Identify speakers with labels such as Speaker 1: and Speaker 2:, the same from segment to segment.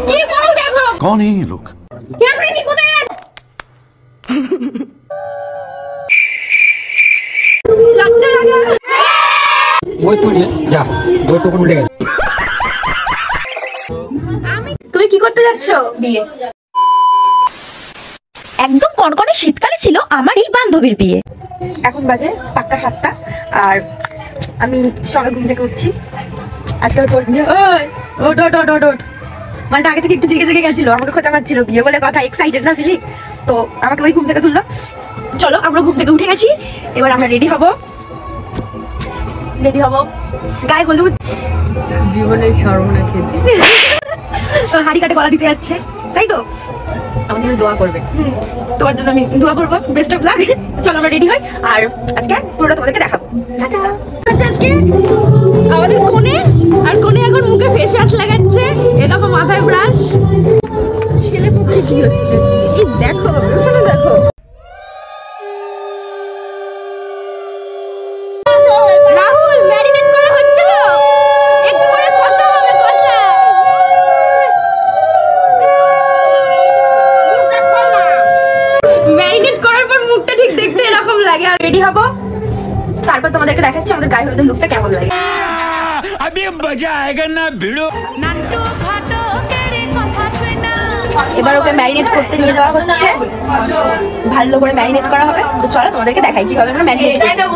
Speaker 1: কি করো দেখো
Speaker 2: कौन है ये लोग
Speaker 1: ক্যামেরা কোথায় আছে লজ্জা লাগে
Speaker 3: ওই তুই যা ওই তো কোন উঠে গেছে
Speaker 1: তুমি কি করতে যাচ্ছ বিয়ে
Speaker 4: একদম কনকনে শীতকালে ছিল আমার এই বান্ধবীর বিয়ে।
Speaker 1: এখন বাজে পাক্কা 7টা আর আমি সকালে ঘুম থেকে উঠছি। আজকে চোট নিয়ে ওট মালটা আগে থেকে একটু জেগে গেছিল, আমাকে খোঁচা মারছিল, বিয়ে বলে কথা, এক্সাইটেড না ফিলিং, তো আমাকে ওই ঘুম থেকে তুললো। চলো আমরা ঘুম থেকে উঠে গেছি, এবার আমরা রেডি হব গায়ে হলুদ
Speaker 5: জীবনের সর্বনাশ
Speaker 1: হাড়ি কাটে গলা দিতে যাচ্ছে, তাই তো?
Speaker 5: আমার জন্য দোয়া করবে।
Speaker 1: তোমার জন্য আমি দোয়া করবো, বেস্ট অফ লাক। চলো আমরা রেডি হই আর আজকে পুরোটা তোমাদেরকে দেখাবো। আজকে আমাদের কোণে এখন মুখে ফেস ওয়াশ লাগাচ্ছে, এ দেখো মাথায় ব্রাশ। ছেলে পক্ষে কি হচ্ছে এই দেখো, দেখো রাহুল ম্যারিনেট করা হচ্ছে তো, একটু পরে কষা হবে, কষা। ম্যারিনেট করার পর মুখটা ঠিক দেখতে এরকম লাগে। আর রেডি হব, তারপর তোমাদেরকে দেখাচ্ছি আমাদের গায়ে হলুদের লুকটা কেমন লাগে।
Speaker 2: अभी मजा आएगा ना भिड़ो।
Speaker 1: এবার ওকে ম্যারিনেট করতে নিয়ে যাওয়া হচ্ছে, ভালো করে ম্যারিনেট করা হবে। তো চলো তোমাদেরকে দেখাই কিভাবে আমরা ম্যারিনেট করছি।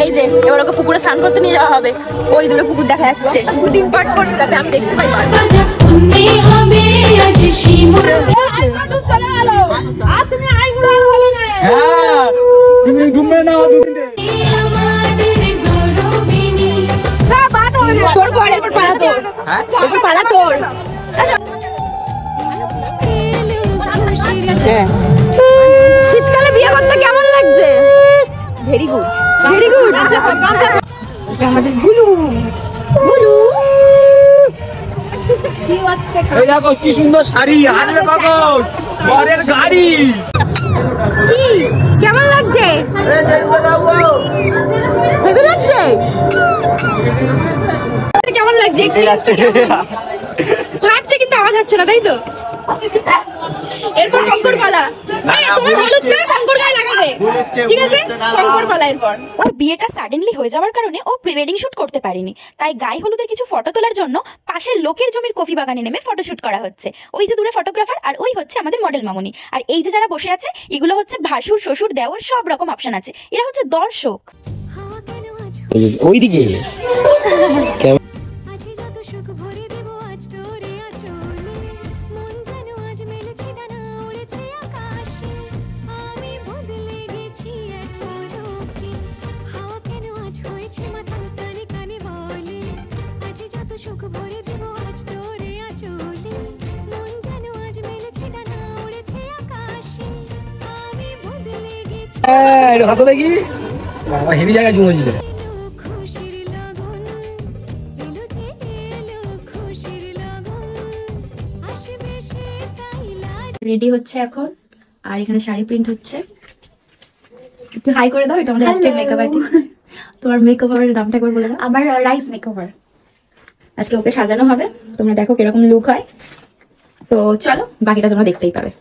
Speaker 1: এই যে এবার ওকে পুকুরে স্নান করতে নিয়ে যাওয়া হবে, ওই দূরে পুকুর দেখা যাচ্ছে। ডিম পাট করে যাতে আমি দেখতে পাই।
Speaker 3: তুমি ঘুমবে না
Speaker 1: তোর পরে পালা তোর, পালা তোর। শীতকালে বিয়ে করতে কেমন লাগছে? Very good, very good. আমাদের গুলু
Speaker 3: এই দেখো কি সুন্দর শাড়ি, আসবে কখন পরের গাড়ি।
Speaker 1: কি কেমন লাগছে? হেভি লাগছে, কেমন লাগছে? ফাটছে কিন্তু আওয়াজ হচ্ছে না, তাই তো? এরপর কঙ্কর পালা। তোমার হলুদ গায়ে কঙ্কর গায়ে লাগাবে, ঠিক আছে? কঙ্কর পালা। এরপর
Speaker 4: ওর বিয়েটা সাডেনলি হয়ে যাওয়ার কারণে ও প্রি ওয়েডিং শুট করতে পারেনি, তাই গায়ে হলুদের কিছু ফটো তোলার জন্য পাশের লোকের জমির কফি বাগানে নেমে ফটোশুট করা হচ্ছে। ওই যে দূরে ফটোগ্রাফার আর ওই হচ্ছে আমাদের মডেল মামুনি, আর এই যে যারা বসে আছে এগুলো হচ্ছে ভাসুর, শ্বশুর, দেওর, সব রকম অপশন আছে। এরা হচ্ছে দর্শক।
Speaker 3: ওইদিকে হাতে দেখি হেভি জায়গায় জুমেছিল।
Speaker 1: রেডি হচ্ছে এখন, আর এখানে শাড়ি প্রিন্ট হচ্ছে। একটু হাই করে দাও, এটা আমাদের আজকের মেকআপ আর্টিস্ট। তোমার মেকওভারের নামটা একবার বলে দাও।
Speaker 4: আমার রাইস মেকওভার।
Speaker 1: আজকে ওকে সাজানো হবে, তোমরা দেখো কিরকম লুক হয়। তো চলো বাকিটা তোমরা দেখতেই পাবে।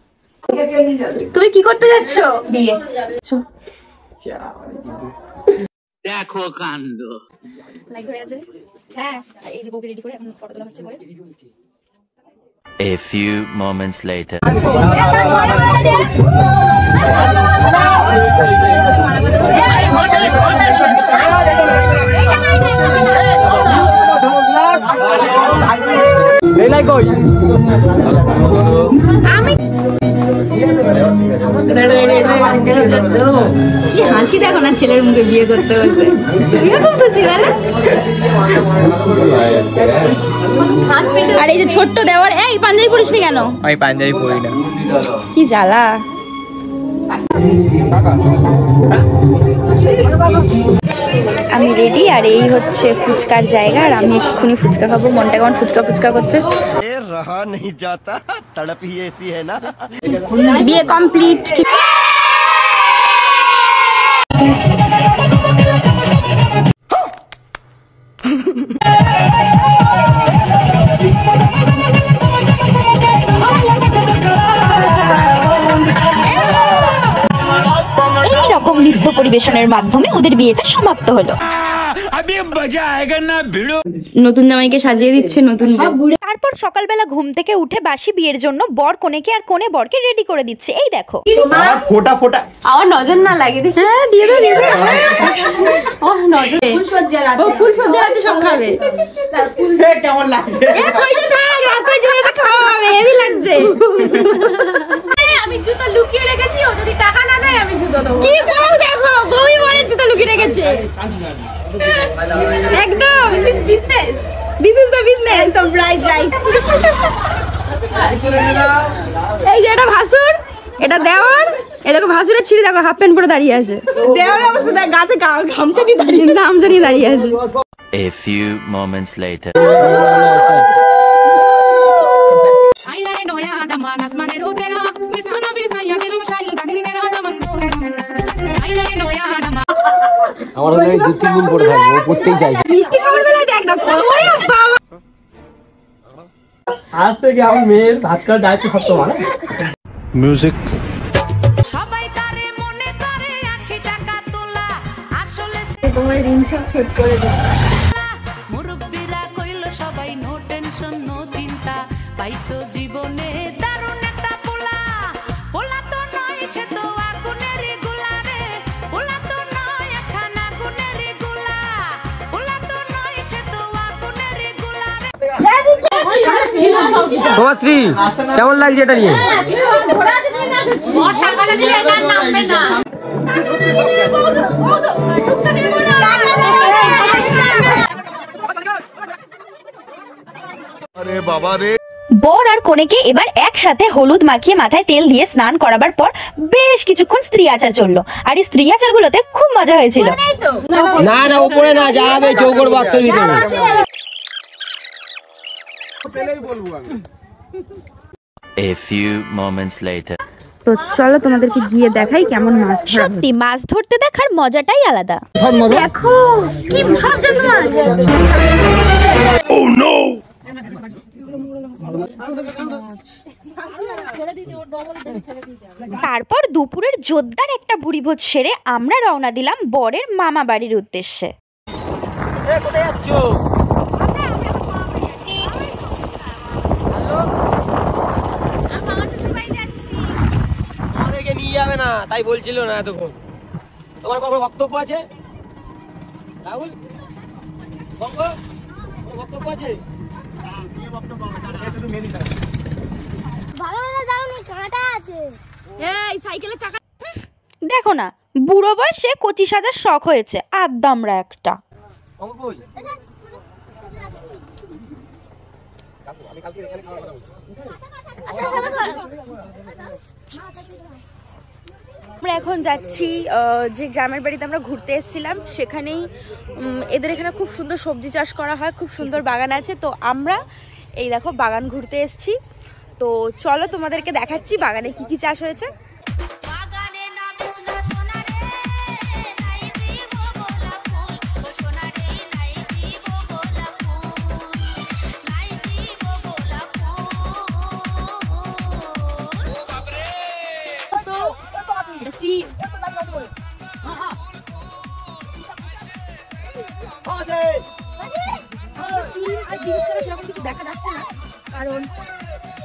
Speaker 1: তুমি কি করতে যাচ্ছ? বিয়ে।
Speaker 2: देखो कांड
Speaker 1: লাইক হয়ে আছে। হ্যাঁ, এই যে বউকে রেডি করে এখন ফটো তোলা হচ্ছে বউয়ের।
Speaker 6: A few moments later.
Speaker 1: আমি কি হাসি দেখো না ছেলের মুখে, বিয়ে করতে হয়েছে। আর এই যে ছোট্ট দেওয়ার, এই পাঞ্জাবি পরিস নি কেন?
Speaker 3: আমি পাঞ্জাবি পরি না,
Speaker 1: কি জ্বালা।
Speaker 4: আমি রেডি, আর এই হচ্ছে ফুচকার জায়গা, আর আমি এক্ষুনি ফুচকা খাবো। মনটা কেমন ফুচকা ফুচকা করছে।
Speaker 7: रहा नहीं जाता तड़प ही ऐसी है ना।
Speaker 4: বিয়ে কমপ্লিট। এইরকম নৃত্য পরিবেশনের মাধ্যমে ওদের বিয়েটা সমাপ্ত হলো।
Speaker 2: अभी मजा आएगा ना भिड़ो।
Speaker 4: নতুন জামাইকে সাজিয়ে দিচ্ছে নতুন বউ। তারপর সকালবেলা ঘুম থেকে উঠে বাসি বিয়ের জন্য বর কনেকে আর কনে বরকে রেডি করে দিচ্ছে। এই দেখো
Speaker 3: ফোটা ফোটা
Speaker 5: আমার নজর না লাগে দেখি।
Speaker 4: হ্যাঁ দিয়ে দাও দিয়ে দাও।
Speaker 5: ও নজর
Speaker 4: ফুল সজ্জা রাতে সব খাবে।
Speaker 3: কেমন লাগছে?
Speaker 4: এ কইটা থাক, রাস্তায় যেতে তো খাওয়া হবে, হেভি লাগছে।
Speaker 5: আমি জুতো লুকিয়ে রেখেছি, ও যদি টাকা না দেয় আমি জুতো দেবো।
Speaker 4: কি বউ দেখো, বউই বরের জুতো লুকিয়ে রেখেছে। একদম
Speaker 5: this is business.
Speaker 4: This is the business. একদম রাইট রাইট। এই যে এটা ভাসুর, এটা দেওর। এই দেখো ভাসুরের ছিঁড়ে দেখো হাফ প্যান্ট পরে দাঁড়িয়ে আছে। দেওরের অবস্থা দেখ, গাছে গামছা নিয়ে দাঁড়িয়ে আছে।
Speaker 6: A few moments later.
Speaker 3: আমার হলে 2-3 দিন পরে থাকবো, ও পড়তেই চাইছে।
Speaker 4: মিষ্টি খাবার বেলায় দেখ না, ওরে বাবা।
Speaker 3: আজ থেকে আমার মেয়ের ভাত খাওয়ার দায়িত্ব সব তোমার।
Speaker 7: म्यूजिक
Speaker 8: সবাই তারে মনে করে 80 টাকা তোলা, আসলে
Speaker 5: তোমার ঋণ সব শোধ করে দেব।
Speaker 8: মুরব্বিরা কইলো সবাই নো টেনশন নো চিন্তা, পাইছো জীবনে দারুণ একটা পোলা। পোলা তো নয় সে তো আগুনেরই গোলা রে, পোলা তো নয় এখন আগুনেরই গোলা, পোলা তো নয় সে তো আগুনেরই গোলা রে।
Speaker 3: সমাজশ্রী কেমন লাগছে এটা নিয়ে?
Speaker 5: ওর টাকা না দিলে এটা নামবে না।
Speaker 7: अरे बाबा रे
Speaker 4: বর আর কনেকে এবার একসাথে হলুদ মাখিয়ে মাথায় তেল দিয়ে স্নান করাবার পর বেশ কিছুক্ষণ স্ত্রী আচার চললো, আর এই স্ত্রী আচার গুলোতে খুব মজা হয়েছিল।
Speaker 3: না না উপরে না যাবে, চৌকর বাক্সের ভিতরে।
Speaker 6: A few moments later.
Speaker 4: তো চলো তোমাদেরকে গিয়ে দেখাই কেমন মাছ ধরা। সত্যি মাছ ধরতে দেখার মজাটাই আলাদা। দেখো কি সব জানো মাছ। Oh no! তারপর দুপুরের জোরদার একটা ভুরিভোজ সেরে আমরা রওনা দিলাম বরের মামা বাড়ির উদ্দেশ্যে।
Speaker 3: কোথায় যাচ্ছো? আমাদেরকে নিয়ে যাবে না তাই বলছিল না এতক্ষণ। তোমার কখন বক্তব্য আছে রাহুল? বক্তব্য আছে?
Speaker 4: দেখো না বুড়ো বয়সে কচি সাজার শখ হয়েছে আদ্দামরা একটা। আমরা এখন যাচ্ছি যে গ্রামের বাড়িতে আমরা ঘুরতে এসেছিলাম সেখানেই। এদের এখানে খুব সুন্দর সবজি চাষ করা হয়, খুব সুন্দর বাগান আছে। তো আমরা এই দেখো বাগান ঘুরতে এসেছি। তো চলো তোমাদেরকে দেখাচ্ছি বাগানে কি কি চাষ হয়েছে।
Speaker 8: বাগানে নামিস না সোনা রে, নাই দিব গোলাপ ফুল, ও সোনা রে নাই দিব গোলাপ ফুল, নাই দিব গোলাপ ফুল। ও বাপ রে তো এটা সিন।
Speaker 4: সেরকম কিছু দেখা যাচ্ছে না, কারণ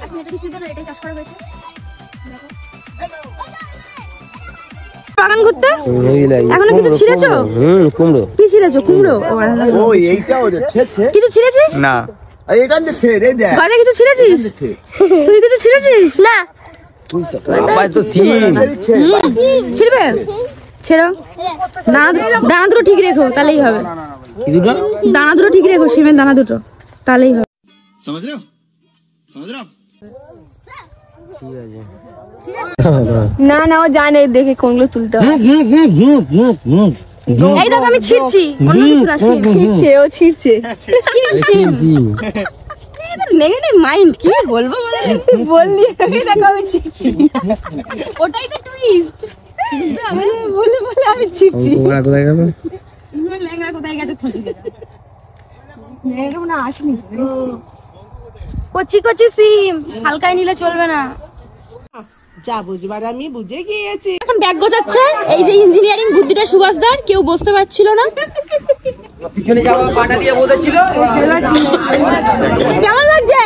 Speaker 4: এখন এটা সিজন এটাই চাষ করা হয়েছে। বাগান ঘুরতে এখনো কিছু ছিঁড়েছো?
Speaker 3: কুমড়ো।
Speaker 4: কি ছিঁড়েছো? কুমড়ো।
Speaker 7: ও এইটা ওদের ছেছে
Speaker 4: কিছু ছিঁড়েছিস?
Speaker 3: না
Speaker 7: আরে এখান থেকে ছেড়ে দেখ
Speaker 4: গাছে কিছু ছিঁড়েছিস? তুই কিছু ছিঁড়েছিস? না
Speaker 3: আবার তো সিন।
Speaker 4: ছিঁড়বে? ছেড়ো। দানা দুটো ঠিক রেখো তাহলেই হবে।
Speaker 3: কি দুটো?
Speaker 4: দানা দুটো ঠিক রেখো, সিমের দানা দুটো, তাহলেই হবে।
Speaker 7: समझ रहे हो
Speaker 5: না না ও জানে দেখে কোনগুলো তুলতে হয়।
Speaker 1: এই দেখো আমি ছিড়ছি, অন্য কিছু না, ছিড়ছে, ও ছিড়ছে। নেগেটিভ মাইন্ড কি বলবো, মানে বললি এই দেখো আমি ছিড়ছি, ওটাই তো টুইস্ট। আমি বলে বলে আমি ছিড়ছি।
Speaker 3: ওরা কোথায় গেল?
Speaker 1: ল্যাংড়া কোথায় গেছে খুঁজে গেল, ল্যাংড়া না আসেনি। কচি কচি সিম হালকায় নিলে চলবে না।
Speaker 9: যা বুঝবার আমি বুঝে গিয়েছি।
Speaker 1: এখন ব্যাগ গোছাচ্ছে, এই যে ইঞ্জিনিয়ারিং বুদ্ধিটা সুভাষদার, কেউ বসতে পারছিল না।
Speaker 3: পিছনে যাওয়া পাটা দিয়ে বসেছিল।
Speaker 1: কেমন লাগছে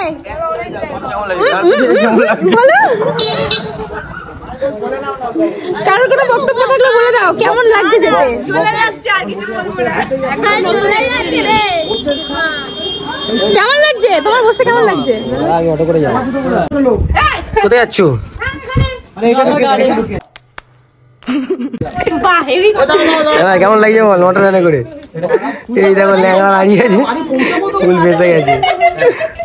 Speaker 1: বলো, কারোর কোনো বক্তব্য থাকলে বলে দাও, কেমন লাগছে যেতে? চলে যাচ্ছে, আর কিছু বলবো না। চলে যাচ্ছে রে। কেমন লাগছে তোমার বসতে, কেমন লাগছে?
Speaker 3: আমি অটো করে যাবো। কোথায় যাচ্ছ?
Speaker 1: বাহ, হেভি কথা।
Speaker 3: কেমন লাগছে বল মোটর ভ্যানে করে? এই দেখো ল্যাংড়া দাঁড়িয়ে আছে, ফুল বেঁচে গেছে।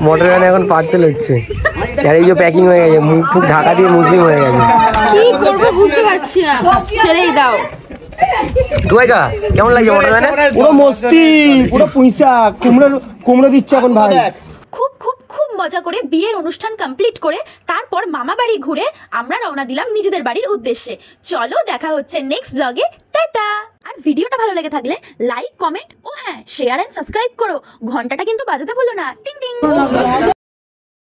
Speaker 3: মোটর ভ্যানে এখন পার্সেল হচ্ছে, আর এই যে প্যাকিং হয়ে গেছে, মুখ ফুক ঢাকা দিয়ে মুসলিম হয়ে গেছে।
Speaker 1: কি করবো বুঝতে পারছি না, ছেড়েই দাও।
Speaker 3: টুয়াইকা কেমন লাগছে মোটর ভ্যানে?
Speaker 9: পুরো মস্তি, পুরো পয়সা কুমড়ো দিচ্ছে এখন ভাই।
Speaker 4: খুব খুব খুব মজা করে বিয়ের অনুষ্ঠান কমপ্লিট করে তারপর মামা বাড়ি ঘুরে আমরা রওনা দিলাম নিজেদের বাড়ির উদ্দেশ্যে। চলো দেখা হচ্ছে নেক্সট ব্লগে, টাটা। আর ভিডিওটা ভালো লেগে থাকলে লাইক, কমেন্ট ও হ্যাঁ শেয়ার এন্ড সাবস্ক্রাইব করো, ঘন্টাটা কিন্তু বাজাতে ভুলো না, টিং টিং।